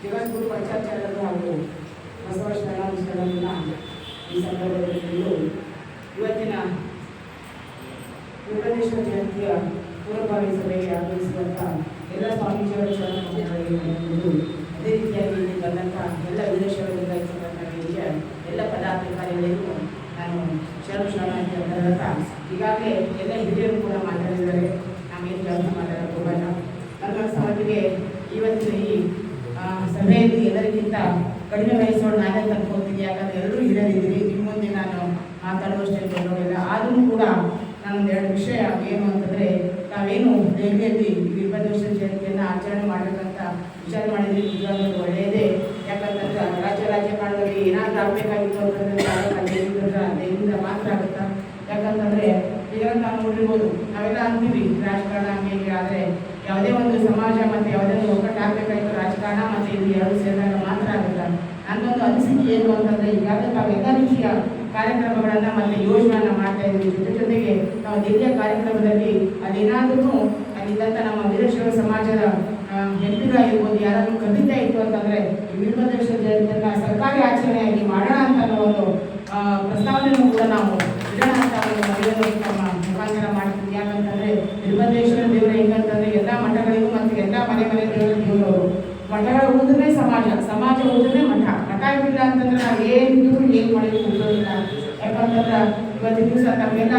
ಜಗದ್ಗುರು ಪಂಚಾಚಾರ್ಯರು ಹಾಗೂ ಬಸವ ಶರಣಾರ್ಥಿಗಳನ್ನ ಈ ಸಂದರ್ಭದಲ್ಲಿ ಇವತ್ತಿನ ವೆಂಕಟೇಶ್ವರ ಜಯಂತಿಯ ಪೂರ್ವಭಾವಿ ಸಭೆಗೆ ಆಗಮಿಸಿದಂಥ ಎಲ್ಲ ಸ್ವಾಮೀಜಿಯವರ ಶರಣಾರ್ಥಿಗಳಿಗೆ ಅದೇ ರೀತಿಯಾಗಿ ಇಲ್ಲಿ ಬಂದಂಥ ಎಲ್ಲ ವಿದೇಶಗಳ ಲಿಂಗಾಯತ ವೇದಿಕೆಯ ಎಲ್ಲ ಪದಾಧಿಕಾರಿಗಳಿಗೂ ನಾನು ಶರಣಾರ್ಥಿ ಅಂತ ಈಗಾಗಲೇ ಎಲ್ಲ ಹಿರಿಯರು ಕೂಡ ಮಾತಾಡಿದ್ದಾರೆ. ನಾವೇನು ಜಾಸ್ತಿ ಮಾತಾಡೋಕೆ ಹೋಗಲ್ಲ. ನನ್ನ ಸಮಾಜಕ್ಕೆ ಇವತ್ತಿನ ಈ ಸಭೆಯಲ್ಲಿ ಎಲ್ಲರಿಗಿಂತ ಕಡಿಮೆ ವಯಸ್ಸೋಳು ನಾನೇ ತಂದ್ಕೊಳ್ತೀನಿ. ಯಾಕಂದರೆ ಎಲ್ಲರೂ ಹಿರಿಯರಿದ್ದೀರಿ. ನಿಮ್ಮ ಮುಂದೆ ನಾನು ಮಾತಾಡುವಷ್ಟೇ ದೊಡ್ಡವರಿಲ್ಲ. ಆದರೂ ಕೂಡ ನಾನೊಂದು ಎರಡು ವಿಷಯ ಏನು ಅಂತಂದರೆ, ನಾವೇನು ದೆಹಲಿಯಲ್ಲಿ 20 ವರ್ಷದ ಜಯಂತಿಯನ್ನು ಆಚರಣೆ ಮಾಡಬೇಕಂತ ವಿಚಾರ ಮಾಡಿದ್ವಿ. ನಿಜವಾಗ್ಲೂ ಒಳ್ಳೆಯದೇ. ಯಾಕಂತಂದ್ರೆ ರಾಜಕಾರಣದಲ್ಲಿ ಏನಾದರೂ ಆಗಬೇಕಾಗಿತ್ತು ಅಂತಂದರೆ ದೆಹಲಿಯಿಂದ ಮಾತ್ರ ಆಗುತ್ತಾ. ಯಾಕಂತಂದರೆ ಈಗ ನಾವು ನೋಡಿರ್ಬೋದು, ನಾವೆಲ್ಲ ಅಂತೀವಿ ರಾಜಕಾರಣ ಹೇಗೆ, ಆದರೆ ಯಾವುದೇ ಒಂದು ಸಮಾಜ ಮತ್ತು ಯಾವುದೇ ಒಂದು ಒಕ್ಕಟ್ಟು ಆಗಬೇಕಾಗಿತ್ತು ರಾಜಕಾರಣ ಮತ್ತು ಇದು ಎರಡು ಸೇರಿದಾಗ ಮಾತ್ರ ಆಗುತ್ತಾ. ನನ್ನೊಂದು ಅನಿಸಿಕೆ ಏನು ಅಂತಂದರೆ, ಈಗಾಗಲೇ ನಾವೆಲ್ಲ ರೀತಿಯ ಕಾರ್ಯಕ್ರಮಗಳನ್ನು ಮತ್ತು ಯೋಜನೆಯನ್ನು ಮಾಡ್ತಾ ಇದ್ದೀವಿ. ಜೊತೆಗೆ ನಾವು ದಿವ್ಯ ಕಾರ್ಯಕ್ರಮದಲ್ಲಿ ಅದೇನಾದ್ರೂ ಅಲ್ಲಿದ್ದಂಥ ನಮ್ಮ ವೀರಶೈವ ಸಮಾಜದ ಎಂಪಿಗಳಾಗಿರ್ಬೋದು ಯಾರಾದರೂ ಖಂಡಿತ ಇತ್ತು ಅಂತಂದರೆ ಈ ವೀರಭದ್ರೇಶ್ವರ ಜಯಂತಿಯನ್ನು ಸರ್ಕಾರಿ ಆಚರಣೆಯಾಗಿ ಮಾಡೋಣ ಅಂತ ಒಂದು ಪ್ರಸ್ತಾವನೆಯನ್ನು ಕೂಡ ನಾವು ಇಡೋಣ ಅಂತ ನಮ್ಮ ಮುಖಾಂತರ ಮಾಡ್ತೀವಿ. ಯಾಕಂತಂದರೆ ವೀರಭದ್ರೇಶ್ವರ ದೇವರು ಹೆಂಗಂತಂದರೆ ಎಲ್ಲ ಮಠಗಳಿಗೂ ಮತ್ತು ಎಲ್ಲ ಮನೆ ದೇವರ ದೇವರು. ಮಠಗಳು ಹೋದ್ರೆ ಸಮಾಜ ಹೋದ್ರೆ ಮಠ ಇಲ್ಲ ಅಂತಂದ್ರೆ ನಾವು ಏನಿದ್ರು ಏನು ಮಾಡಿದ್ರು ಉಪಯೋಗಿಲ್ಲ. ಯಾಕಂತಂದ್ರೆ ಇವತ್ತಿನ ದಿವಸ ನಾವೆಲ್ಲ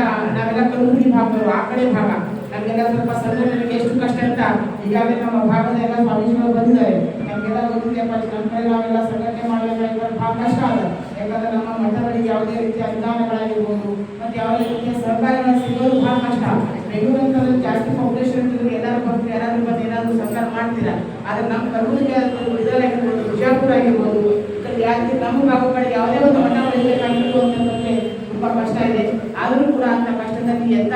ಕಲಬುರಗಿ ಭಾಗದವರು, ಆ ಕಡೆ ಭಾಗ ನಮಗೆಲ್ಲ ಸ್ವಲ್ಪ ಸಂಘಟನೆಗೆ ಎಷ್ಟು ಕಷ್ಟ ಅಂತ ಈಗಾಗಲೇ ನಮ್ಮ ಭಾಗದ ಎಲ್ಲ ಸ್ವಾಮೀಜಿಗಳು ಬಂದಿದ್ದಾರೆ. ನಮಗೆಲ್ಲ ಗೊತ್ತಿದೆಯಪ್ಪ, ನಮ್ಮ ಕಡೆ ನಾವೆಲ್ಲ ಸಂಘಟನೆ ಮಾಡಬೇಕಾಗಿರೋ ಭಾಳ ಕಷ್ಟ ಅದ. ಯಾಕಂದ್ರೆ ನಮ್ಮ ಮಠಗಳಿಗೆ ಯಾವುದೇ ರೀತಿಯ ಅನುದಾನಗಳಾಗಿರ್ಬೋದು ಮತ್ತು ಯಾವುದೇ ರೀತಿಯ ಸಹಕಾರಗಳು ಸಿಗೋದು ಭಾಳ ಕಷ್ಟ. ಬೆಂಗಳೂರು ಅಂತಂದ್ರೆ ಜಾಸ್ತಿ ಪಾಪ್ಯುಲೇಷನ್ ಇರ್ತದೆ, ಎಲ್ಲರೂ ಬಂದು ಏನಾದರೂ ಸರ್ಕಾರ ಮಾಡ್ತೀರಾ. ಆದರೆ ನಮ್ಮ ಕಲಬುರಗಿ ಆಗಿರ್ಬೋದು, ಬಿಜಾಪುರ ಆಗಿರ್ಬೋದು, ಯಾಕೆ ನಮ್ಮ ಭಾಗ ಕಡೆ ಯಾವುದೇ ಒಂದು ಮಠ ಬೆಳಿಬೇಕಾಗಿತ್ತು ಅಂತಂದರೆ ತುಂಬ ಕಷ್ಟ ಇದೆ. ಆದರೂ ಕೂಡ ಅಂಥ ಕಷ್ಟದಲ್ಲಿ ಎಂಥ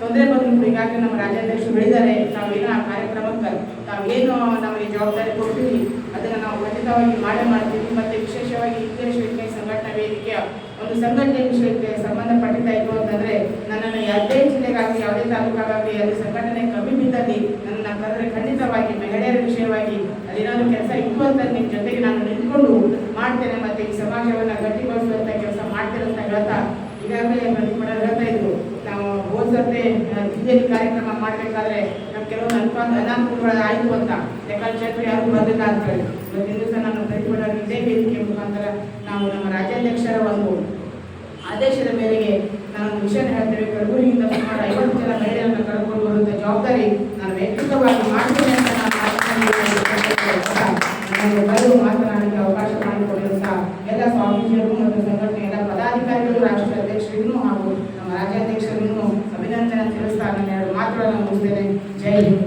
ತೊಂದರೆ ಬಂದರೂ ಈಗಾಗಲೇ ನಮ್ಮ ರಾಜ್ಯಾಧ್ಯಕ್ಷರು ಹೇಳಿದ್ದಾರೆ. ನಾವೇನು ಆ ಕಾರ್ಯಕ್ರಮಕ್ಕೆ ನಾವೇನು ನಮಗೆ ಜವಾಬ್ದಾರಿ ಕೊಡ್ತೀವಿ ಅದನ್ನು ನಾವು ಖಂಡಿತವಾಗಿ ಮಾಡ್ತೀವಿ. ಮತ್ತು ವಿಶೇಷವಾಗಿ ಇಂಗ್ಲಿಷ್ ವಿಜ್ಞಾನ ಸಂಘಟನಾ ವೇದಿಕೆಯ ಒಂದು ಸಂಘಟನೆ ವಿಷಯಕ್ಕೆ ಸಂಬಂಧಪಟ್ಟಿದ್ದಾಯಿತು ಅಂತಂದರೆ ನನ್ನನ್ನು ಯಾವುದೇ ಜಿಲ್ಲೆಗಾಗಲಿ ಯಾವುದೇ ತಾಲೂಕಾಗಲಿ ಅಲ್ಲಿ ಸಂಘಟನೆ ಕಮ್ಮಿ ಬಿದ್ದಲ್ಲಿ ನನ್ನನ್ನು ಕರೆದರೆ ಖಂಡಿತವಾಗಿ ಮಹಿಳೆಯರ ವಿಷಯವಾಗಿ ಅದೇನಾದರೂ ಕೆಲಸ ಇತ್ತು ಅಂತ ನಿಮ್ಮ ಜೊತೆಗೆ ನಾನು ನಿಂತ್ಕೊಂಡು ಮಾಡ್ತೇನೆ ಮತ್ತು ಈ ಸಮಾಜವನ್ನು ಗಟ್ಟಿಗೊಳಿಸುವಂಥ ಕೆಲಸ ಮಾಡ್ತೇನೆ ಅಂತ ಹೇಳ್ತಾ ಈಗಾಗಲೇ ಪ್ರತಿಭಟನೆ ಹೇಳ್ತಾ ಇದ್ರು. ನಾವು ಹೋದ್ಸತ್ತೆ ಜಿಲ್ಲೆಯಲ್ಲಿ ಕಾರ್ಯಕ್ರಮ ಮಾಡಬೇಕಾದ್ರೆ ನಮ್ಮ ಕೆಲವೊಂದು ಅನಾನುಕೂಲಗಳು ಆಯಿತು ಅಂತ ಲೆಕ್ಕಾಚಾರ ಯಾರು ಬರಲಿಲ್ಲ ಅಂತ ಹೇಳಿ ಇವತ್ತಿನ ದಿವಸ ನಾನು ಪ್ರತಿಭಟನೆ ಇದೇ ವೇದಿಕೆ ಮುಖಾಂತರ ನಾವು ನಮ್ಮ ರಾಜ್ಯಾಧ್ಯಕ್ಷರ ಒಂದು ಆದೇಶದ ಮೇರೆಗೆ ನಾನೊಂದು ವಿಷಯನ ಹೇಳ್ತೇವೆ. ಕಲಬುರಗಿಯಿಂದ ಸುಮಾರು 50 ಜನ ಮಹಿಳೆಯರನ್ನು ಕರ್ಕೊಂಡು ಬರುವಂಥ ಜವಾಬ್ದಾರಿ ನಾನು ವ್ಯಕ್ತಿಗತವಾಗಿ ಮಾಡ್ತೇನೆ ಅಂತ ನಾನು ಮಾತನಾಡಲಿಕ್ಕೆ ಅವಕಾಶ ಮಾಡಿಕೊಡುವಂಥ ಎಲ್ಲ ಸ್ವಾಮೀಜಿಯರು ಮತ್ತು ಸಂಘಟನೆ ಎಲ್ಲ ಪದಾಧಿಕಾರಿಗಳು, ರಾಷ್ಟ್ರೀಯ ಅಧ್ಯಕ್ಷರಿಗೂ ಹಾಗೂ ನಮ್ಮ ರಾಜ್ಯಾಧ್ಯಕ್ಷರಿಗೂ ಅಭಿನಂದನೆ ತಿಳಿಸ್ತಾ ನಾನು 2 ಮಾತುಗಳನ್ನು ಮುಗಿಸ್ತೇನೆ. ಜೈ ಹಿಂದ್.